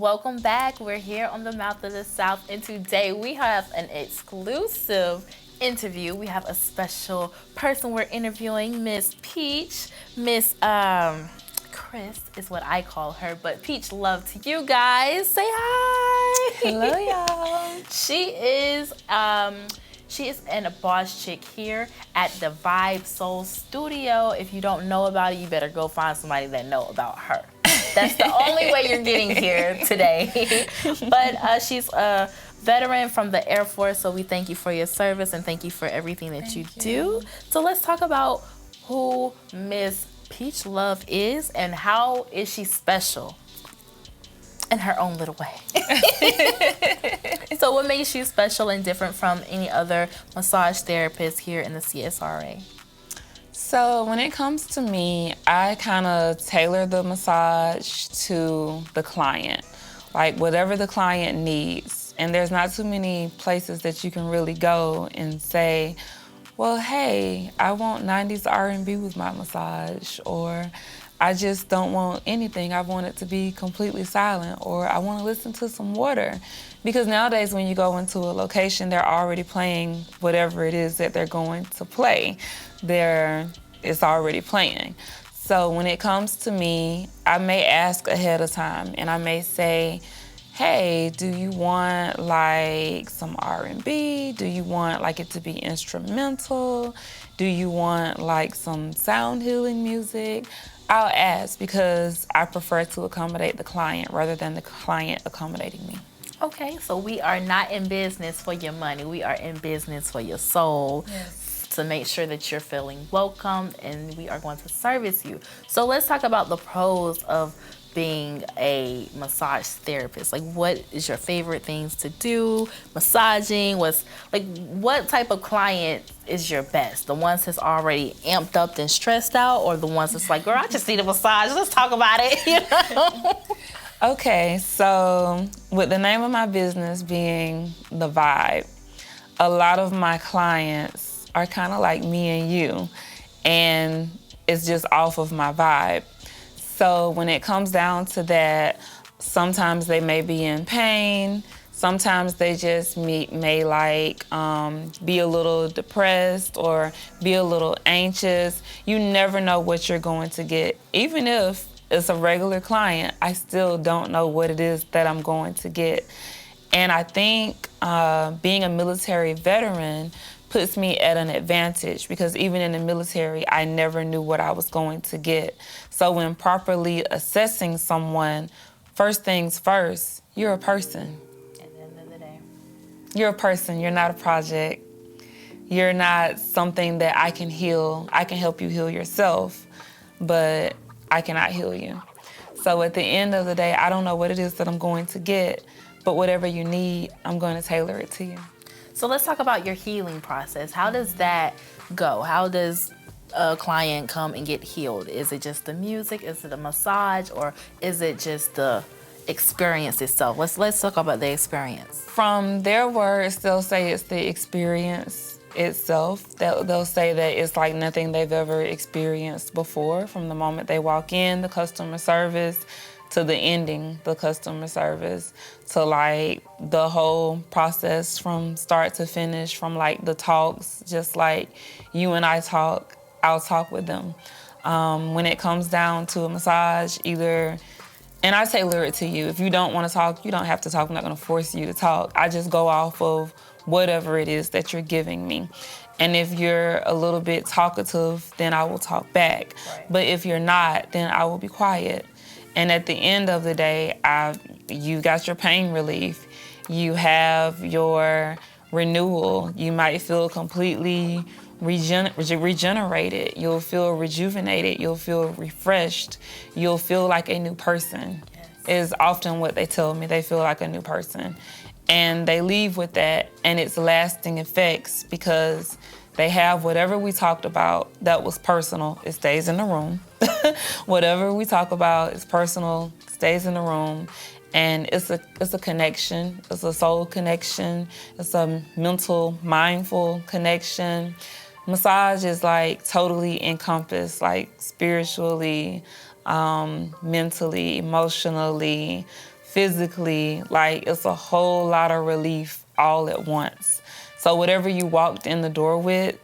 welcome back. We're here on the Mouth of the South, and today we have an exclusive interview. We have a special person we're interviewing, Miss Peach. Miss Chris is what I call her, but Peach love to you guys. Say hi. Hello, y'all. She is a boss chick here at the Vibe Soul Studio. If you don't know about it, you better go find somebody that know about her. That's the only way you're getting here today. But she's a veteran from the Air Force, so we thank you for your service and thank you for everything that you do. So let's talk about who Miss Peach Love is and how is she special in her own little way. So what makes you special and different from any other massage therapist here in the CSRA? So when it comes to me, I kind of tailor the massage to the client, like whatever the client needs. And there's not too many places that you can really go and say, well, hey, I want 90s R&B with my massage, or I just don't want anything. I want it to be completely silent, or I want to listen to some water. Because nowadays when you go into a location, they're already playing whatever it is that they're going to play. It's already playing. So when it comes to me, I may ask ahead of time and I may say, hey, do you want like some R&B? Do you want like it to be instrumental? Do you want like some sound healing music? I'll ask because I prefer to accommodate the client rather than the client accommodating me. Okay, so we are not in business for your money. We are in business for your soul. Yes. To make sure that you're feeling welcomed, and we are going to service you. So let's talk about the pros of being a massage therapist. Like, what is your favorite things to do? Massaging, what type of client is your best? The ones that's already amped up and stressed out, or the ones that's like, girl, I just need a massage, let's talk about it, you know? Okay, so with the name of my business being The Vibe, a lot of my clients are kind of like me and you, and it's just off of my vibe. So when it comes down to that, sometimes they may be in pain, sometimes they just may be a little depressed or be a little anxious. You never know what you're going to get. Even if it's a regular client, I still don't know what it is that I'm going to get. And I think being a military veteran puts me at an advantage because even in the military, I never knew what I was going to get. So when properly assessing someone, first things first, you're a person. At the end of the day. You're a person, you're not a project. You're not something that I can heal. I can help you heal yourself, but I cannot heal you. So at the end of the day, I don't know what it is that I'm going to get, but whatever you need, I'm going to tailor it to you. So let's talk about your healing process. How does that go? How does a client come and get healed? Is it just the music? Is it a massage? Or is it just the experience itself? Let's talk about the experience. From their words, they'll say it's the experience itself. They'll say that it's like nothing they've ever experienced before. From the moment they walk in, the customer service, to the ending, the customer service, to like the whole process from start to finish, from like the talks, just like you and I talk, I'll talk with them. When it comes down to a massage, and I tailor it to you. If you don't want to talk, you don't have to talk. I'm not going to force you to talk. I just go off of whatever it is that you're giving me. And if you're a little bit talkative, then I will talk back. Right. But if you're not, then I will be quiet. And at the end of the day, you got your pain relief. You have your renewal. You might feel completely regenerated. You'll feel rejuvenated. You'll feel refreshed. You'll feel like a new person. Yes. Is often what they tell me. They feel like a new person. And they leave with that, and it's lasting effects because they have whatever we talked about that was personal, it stays in the room. Whatever we talk about is personal, stays in the room, and it's a connection. It's a soul connection. It's a mental, mindful connection. Massage is like totally encompassed, like spiritually, mentally, emotionally, physically, like it's a whole lot of relief all at once. So whatever you walked in the door with,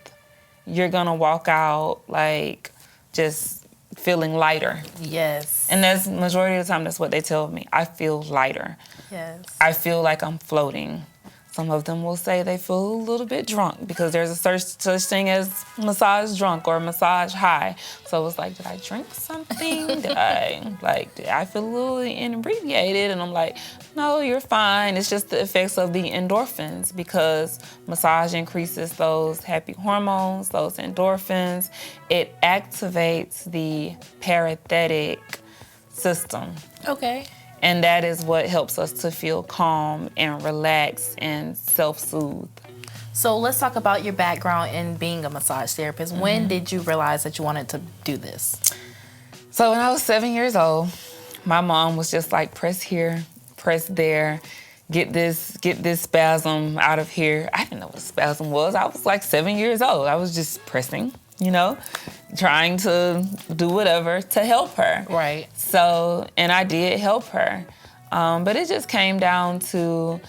you're gonna walk out like just feeling lighter. Yes. And that's majority of the time, that's what they tell me. I feel lighter. Yes. I feel like I'm floating. Some of them will say they feel a little bit drunk because there's a such thing as massage drunk or massage high. So it's like, did I drink something? did I feel a little inebriated? And I'm like, no, you're fine. It's just the effects of the endorphins because massage increases those happy hormones, those endorphins. It activates the parasympathetic system. Okay. And that is what helps us to feel calm and relaxed and self-soothe. So let's talk about your background in being a massage therapist. When did you realize that you wanted to do this? So when I was 7 years old, my mom was just like, press here, press there, get this spasm out of here. I didn't know what spasm was. I was like 7 years old. I was just pressing, trying to do whatever to help her. Right. So, and I did help her. But it just came down to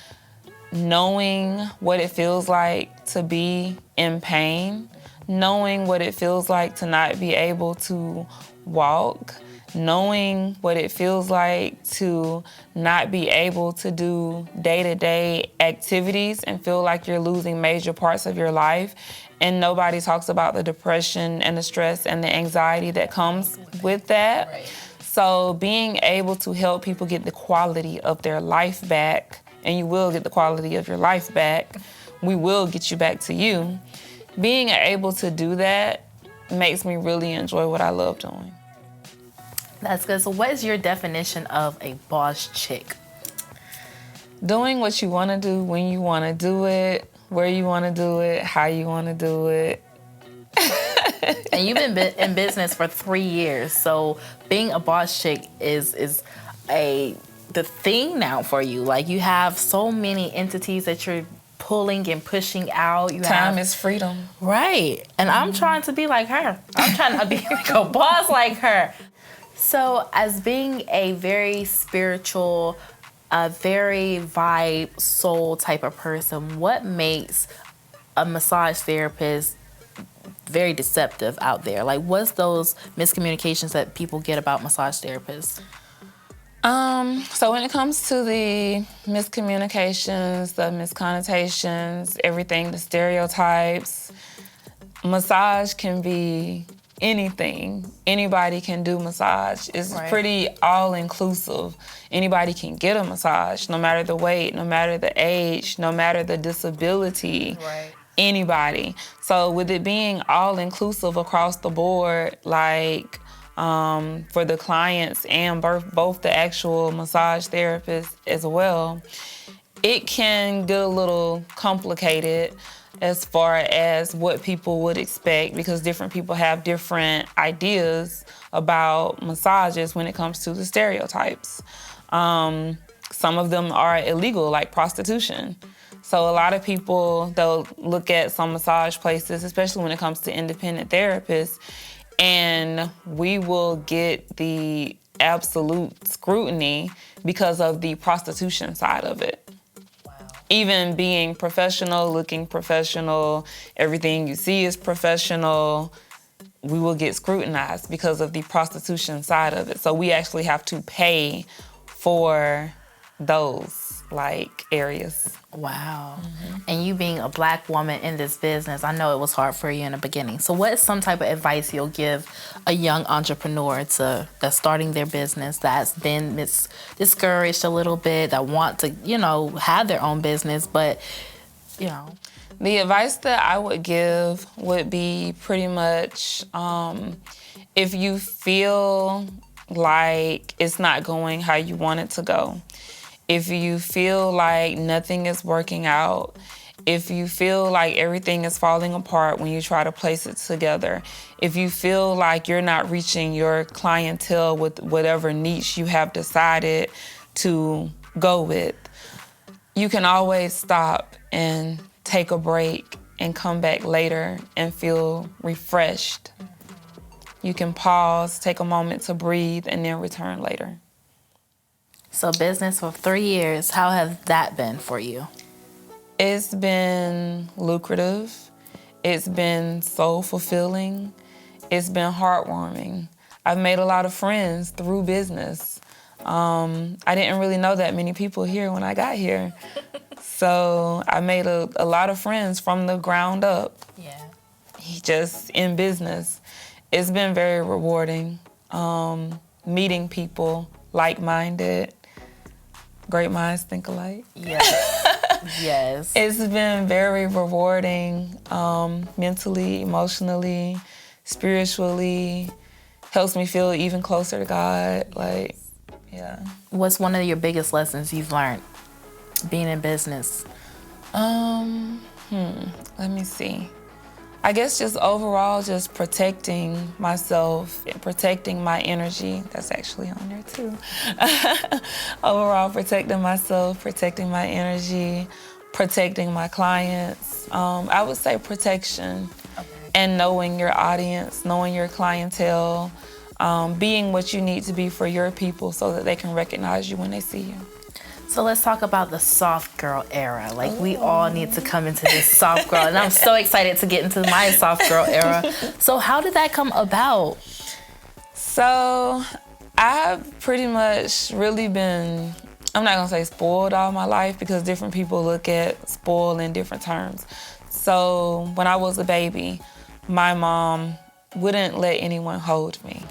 knowing what it feels like to be in pain, knowing what it feels like to not be able to walk, knowing what it feels like to not be able to do day-to-day activities and feel like you're losing major parts of your life. And nobody talks about the depression and the stress and the anxiety that comes with that. Right. So being able to help people get the quality of their life back, and you will get the quality of your life back, we will get you back to you. Being able to do that makes me really enjoy what I love doing. That's good. So what is your definition of a boss chick? Doing what you want to do, when you want to do it, where you want to do it, how you want to do it. And you've been in business for 3 years, so being a boss chick is the thing now for you. Like, you have so many entities that you're pulling and pushing out. Time is freedom. Right. And I'm trying to be like her. I'm trying to be like a boss like her. So as being a very spiritual, a very vibe, soul type of person, what makes a massage therapist very deceptive out there? Like, what's those miscommunications that people get about massage therapists? So when it comes to the miscommunications, the misconnotations, everything, the stereotypes, massage can be anything. Anybody can do massage. It's pretty all-inclusive. Anybody can get a massage, no matter the weight, no matter the age, no matter the disability. Right. Anybody. So with it being all-inclusive across the board, like for the clients and both the actual massage therapists as well, it can get a little complicated as far as what people would expect, because different people have different ideas about massages when it comes to the stereotypes. Some of them are illegal, like prostitution. So a lot of people, they'll look at some massage places, especially when it comes to independent therapists, and we will get the absolute scrutiny because of the prostitution side of it. Wow. Even being professional, looking professional, everything you see is professional, we will get scrutinized because of the prostitution side of it. So we actually have to pay for those areas. Wow. Mm-hmm. And you being a Black woman in this business, I know it was hard for you in the beginning. So what is some type of advice you'll give a young entrepreneur that's starting their business, that's been discouraged a little bit, that want to, have their own business, but, The advice that I would give would be pretty much, if you feel like it's not going how you want it to go, if you feel like nothing is working out, if you feel like everything is falling apart when you try to place it together, if you feel like you're not reaching your clientele with whatever niche you have decided to go with, you can always stop and take a break and come back later and feel refreshed. You can pause, take a moment to breathe, and then return later. So business for 3 years, how has that been for you? It's been lucrative. It's been soul fulfilling. It's been heartwarming. I've made a lot of friends through business. I didn't really know that many people here when I got here. So I made a lot of friends from the ground up. Yeah. Just in business. It's been very rewarding. Meeting people like-minded. Great minds think alike. Yes. Yes. It's been very rewarding, mentally, emotionally, spiritually. Helps me feel even closer to God. Like, yeah. What's one of your biggest lessons you've learned being in business? Let me see. I guess just overall, just protecting myself and protecting my energy. That's actually on there too. Overall, protecting myself, protecting my energy, protecting my clients. I would say protection. Okay. And knowing your audience, knowing your clientele, being what you need to be for your people so that they can recognize you when they see you. So let's talk about the soft girl era. Like, we all need to come into this soft girl, and I'm so excited to get into my soft girl era. So how did that come about? So I've pretty much really been, I'm not gonna say spoiled all my life because different people look at spoiled in different terms. So when I was a baby, my mom wouldn't let anyone hold me.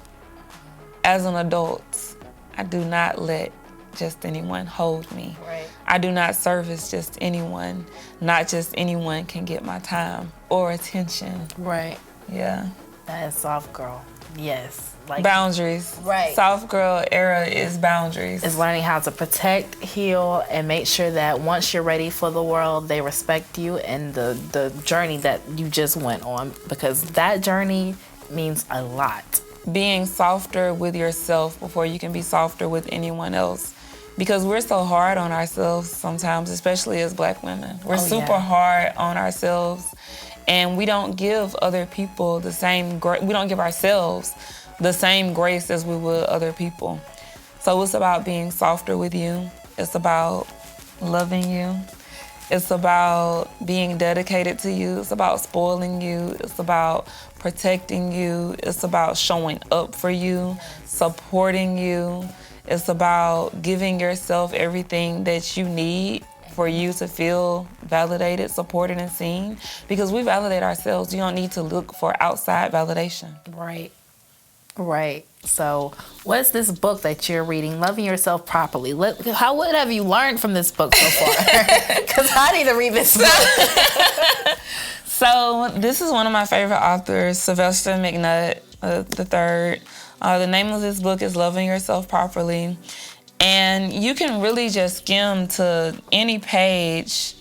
As an adult, I do not let just anyone hold me. Right. I do not service just anyone. Not just anyone can get my time or attention. Right. Yeah. That is soft girl. Yes. Like, Boundaries. Right. Soft girl era is boundaries. is learning how to protect, heal, and make sure that once you're ready for the world, they respect you and the journey that you just went on, because that journey means a lot. Being softer with yourself before you can be softer with anyone else. Because we're so hard on ourselves sometimes, especially as Black women. We're super hard on ourselves, and we don't give other people the same we don't give ourselves the same grace as we would other people. So it's about being softer with you. It's about loving you. It's about being dedicated to you. It's about spoiling you. It's about protecting you. It's about showing up for you, supporting you. It's about giving yourself everything that you need for you to feel validated, supported, and seen. Because we validate ourselves. You don't need to look for outside validation. Right. Right. So what's this book that you're reading, Loving Yourself Properly? What have you learned from this book so far? Because I need to read this book. So this is one of my favorite authors, Sylvester McNutt III. The name of this book is Loving Yourself Properly. And you can really just skim to any page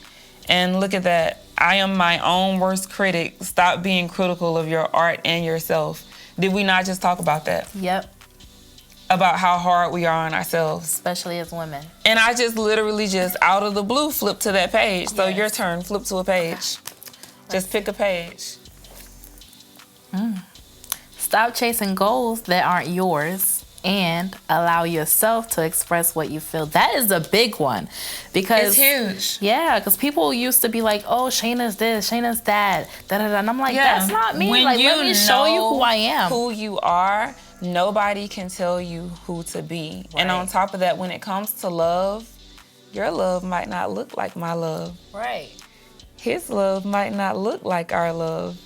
and look at that. I am my own worst critic. Stop being critical of your art and yourself. Did we not just talk about that? Yep. About how hard we are on ourselves. Especially as women. And I just literally just out of the blue flipped to that page. So your turn, flip to a page. Just pick a page. Stop chasing goals that aren't yours and allow yourself to express what you feel. That is a big one. Because it's huge. Yeah, because people used to be like, oh, Shayna's this, Shayna's that, da-da-da. And I'm like, that's not me. When like, let me show you who I am. Who you are, nobody can tell you who to be. Right. And on top of that, when it comes to love, your love might not look like my love. Right. His love might not look like our love.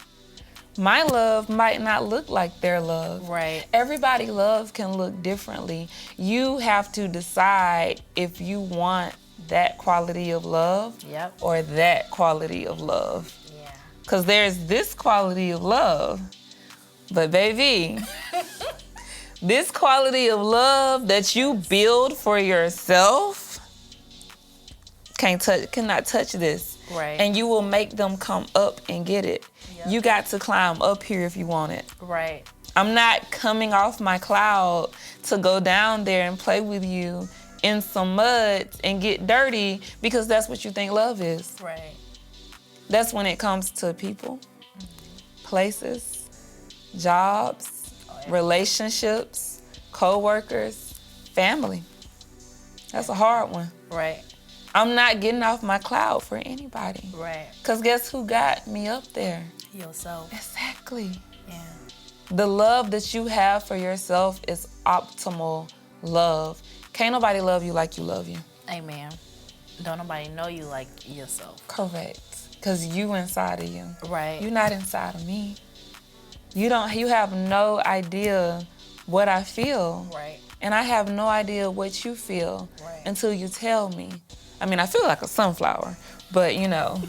My love might not look like their love. Right. Everybody's love can look differently. You have to decide if you want that quality of love or that quality of love. Yeah. Because there's this quality of love, but baby, this quality of love that you build for yourself cannot touch this. Right. And you will make them come up and get it. Yep. You got to climb up here if you want it. Right. I'm not coming off my cloud to go down there and play with you in some mud and get dirty because that's what you think love is. Right. That's when it comes to people, places, jobs, relationships, co-workers, family. That's a hard one. Right. I'm not getting off my cloud for anybody. Right. Because guess who got me up there? Yourself. Exactly. Yeah. The love that you have for yourself is optimal love. Can't nobody love you like you love you. Amen. Don't nobody know you like yourself. Correct. Because you inside of you. Right. You're not inside of me. You have no idea what I feel. Right. And I have no idea what you feel Right. until you tell me. I mean, I feel like a sunflower, but you know.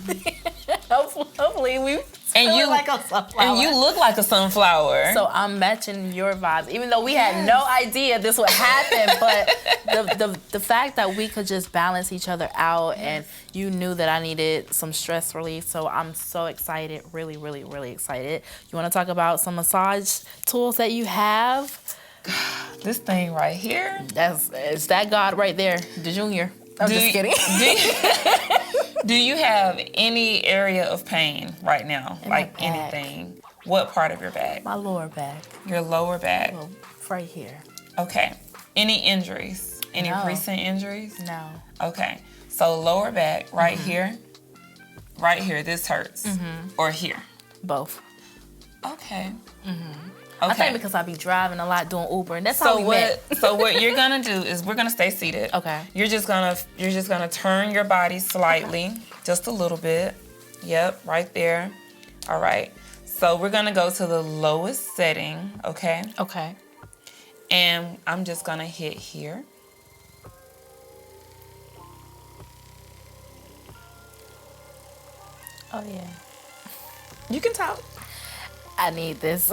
Hopefully we feel like a sunflower. And you look like a sunflower. So I'm matching your vibes, even though we had no idea this would happen. But the fact that we could just balance each other out, and you knew that I needed some stress relief. So I'm so excited, really, really, really excited. You want to talk about some massage tools that you have? This thing right here. It's that God right there, the Junior. I'm just kidding. Do you have any area of pain right now? In my like back. anything? What part of your back? My lower back. Your lower back? Well, right here. Okay. Any injuries? Any No. recent injuries? No. Okay. So lower back, right here. Right here, this hurts. Or here. Both. Okay. I think because I be driving a lot doing Uber, and that's how So we met. what you're gonna do is we're gonna stay seated. Okay. You're just gonna turn your body slightly, just a little bit. Yep, right there. All right. So we're gonna go to the lowest setting, okay? Okay. And I'm just gonna hit here. Oh yeah. You can talk. I need this.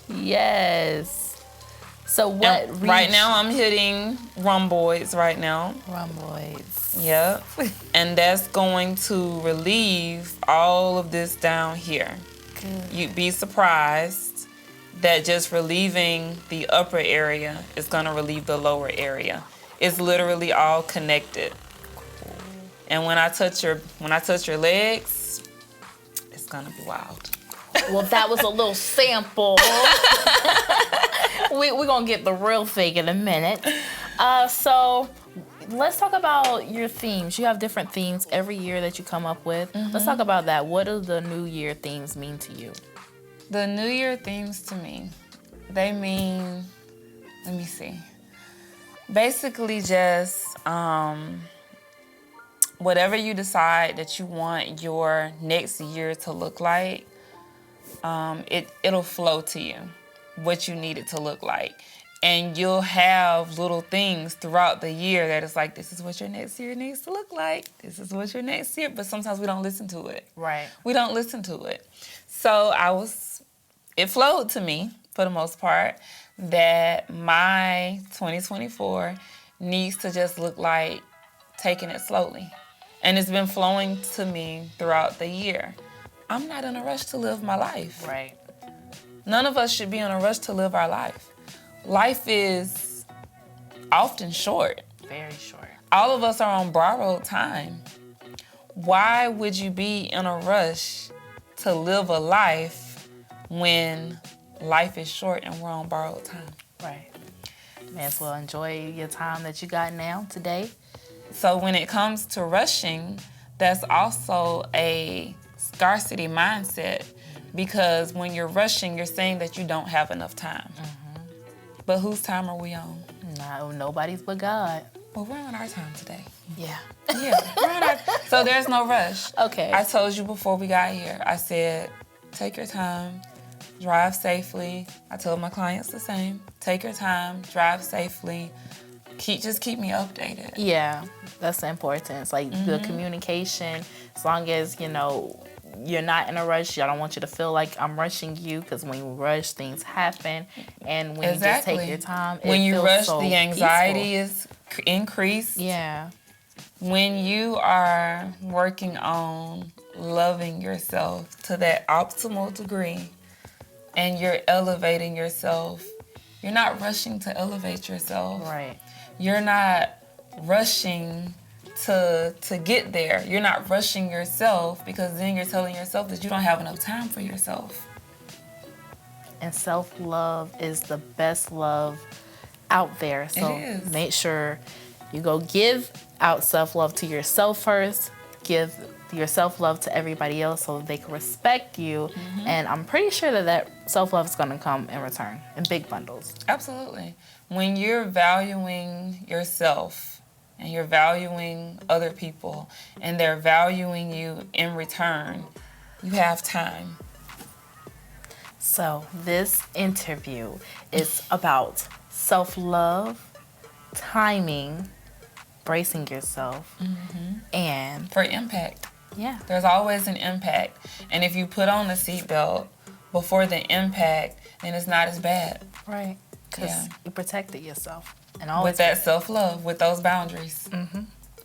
Yes. So what? And right now I'm hitting rhomboids right now. Rhomboids. Yep. And that's going to relieve all of this down here. Good. You'd be surprised that just relieving the upper area is going to relieve the lower area. It's literally all connected. And when I touch your legs, it's going to be wild. Well, that was a little sample. We're going to get the real thing in a minute. So let's talk about your themes. You have different themes every year that you come up with. Let's talk about that. What do the New Year themes mean to you? The New Year themes to me, they mean, let me see. Basically just whatever you decide that you want your next year to look like, it'll flow to you, what you need it to look like. And you'll have little things throughout the year that it's like, this is what your next year needs to look like. This is what your next year, but sometimes we don't listen to it. Right. We don't listen to it. So it flowed to me, for the most part, that my 2024 needs to just look like taking it slowly. And it's been flowing to me throughout the year. I'm not in a rush to live my life. Right. None of us should be in a rush to live our life. Life is often short. Very short. All of us are on borrowed time. Why would you be in a rush to live a life when life is short and we're on borrowed time? Right. May as well enjoy your time that you got now today. So when it comes to rushing, that's also a scarcity mindset, because when you're rushing, you're saying that you don't have enough time. But whose time are we on? No, nobody's but God. Well, we're on our time today. Yeah. Yeah, we're on our so there's no rush. Okay. I told you before we got here, I said, take your time, drive safely. I told my clients the same. Take your time, drive safely. Just keep me updated. Yeah, that's the importance. Like the communication, as long as, you're not in a rush. I don't want you to feel like I'm rushing you, because when you rush, things happen. And when you just take your time, when you feels rush, so the anxiety peaceful. is increased. Yeah. When you are working on loving yourself to that optimal degree and you're elevating yourself, you're not rushing to elevate yourself. Right. You're not rushing to get there. You're not rushing yourself, because then you're telling yourself that you don't have enough time for yourself. And self-love is the best love out there. So It is. make sure you go give out self-love to yourself first. Give your self-love to everybody else so they can respect you. And I'm pretty sure that self-love is going to come in return in big bundles. Absolutely. When you're valuing yourself and you're valuing other people and they're valuing you in return, you have time. So this interview is about self-love, timing, bracing yourself, and For impact. yeah, There's always an impact. And if you put on the seatbelt before the impact, then it's not as bad. right, because Yeah. you protected yourself and With always that self-love, with those boundaries.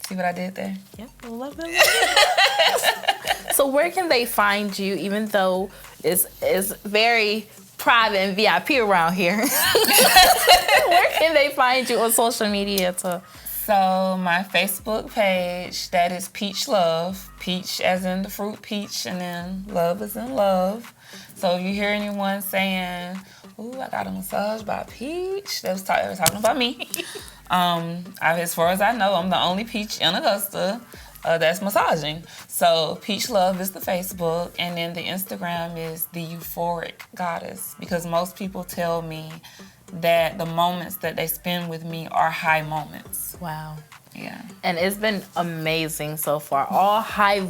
See what I did there? Yep, I love it. So where can they find you, even though it's very private and VIP around here? Where can they find you on social media to? So my Facebook page, that is Peach Love. Peach as in the fruit peach, and then love as in love. So if you hear anyone saying, "Ooh, I got a massage by Peach," they were talking about me. As far as I know, I'm the only Peach in Augusta that's massaging. So Peach Love is the Facebook, and then the Instagram is the Euphoric Goddess, because most people tell me that the moments that they spend with me are high moments. Wow. Yeah. And it's been amazing so far. All high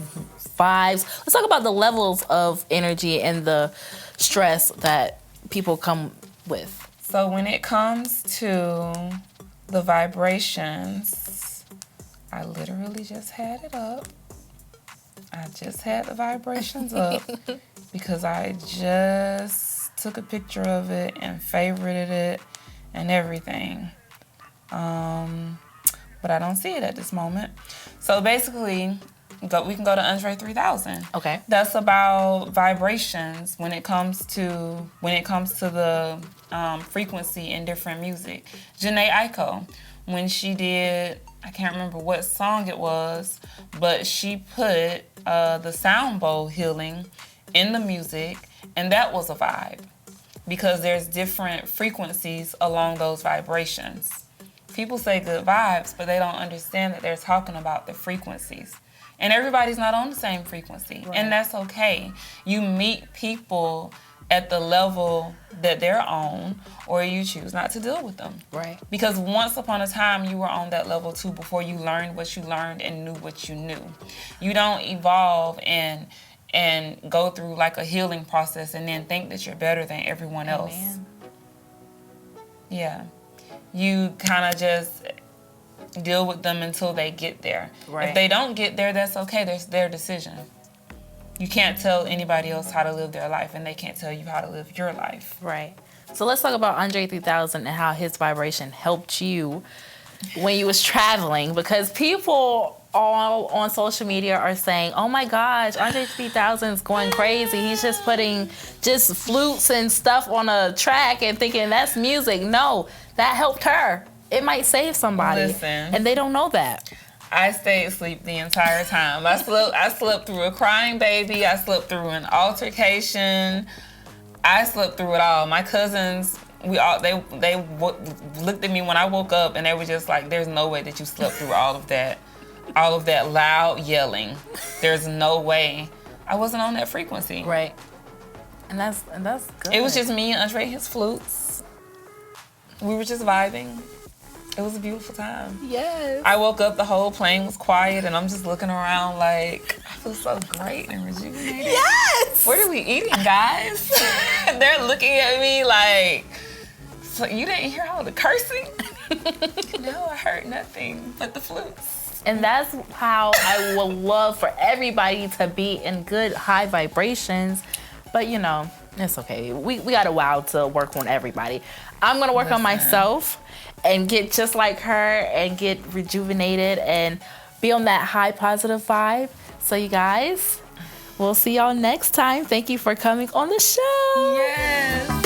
vibes. Let's talk about the levels of energy and the stress that people come with. So when it comes to the vibrations, I literally just had it up. I just had the vibrations up because I just took a picture of it and favorited it and everything. But I don't see it at this moment. So basically, we can go to Andre 3000. Okay. That's about vibrations when it comes to the frequency in different music. Jhené Aiko, when she did, I can't remember what song it was, but she put the sound bowl healing in the music, and that was a vibe because there's different frequencies along those vibrations. People say good vibes, but they don't understand that they're talking about the frequencies. And everybody's not on the same frequency, Right. and that's okay. You meet people at the level that they're on, or you choose not to deal with them. Right. Because once upon a time, you were on that level too before you learned what you learned and knew what you knew. You don't evolve and go through like a healing process and then think that you're better than everyone else. Amen. Yeah. You kind of just deal with them until they get there. Right. If they don't get there, that's okay. That's their decision. You can't tell anybody else how to live their life, and they can't tell you how to live your life. Right. So let's talk about Andre 3000 and how his vibration helped you when you was traveling, because people all on social media are saying, "Oh my gosh, Andre 3000 is going crazy. He's just putting just flutes and stuff on a track and thinking that's music." No, that helped her. It might save somebody. Listen. And they don't know that. I stayed asleep the entire time. I slept through a crying baby. I slept through an altercation. I slept through it all. My cousins, they looked at me when I woke up, and they were just like, "There's no way that you slept through all of that loud yelling. There's no way." I wasn't on that frequency. Right. And that's good. It was just me and Andre, his flutes. We were just vibing. It was a beautiful time. Yes. I woke up, the whole plane was quiet, and I'm just looking around like, I feel so great and rejuvenated. Yes. What are we eating, guys? They're looking at me like, "So you didn't hear all the cursing?" No, I heard nothing but the flutes. And that's how I would love for everybody to be in good high vibrations. But you know, it's okay. We got a while to work on everybody. I'm gonna work on myself and get just like her and get rejuvenated and be on that high positive vibe. So you guys, we'll see y'all next time. Thank you for coming on the show. Yes.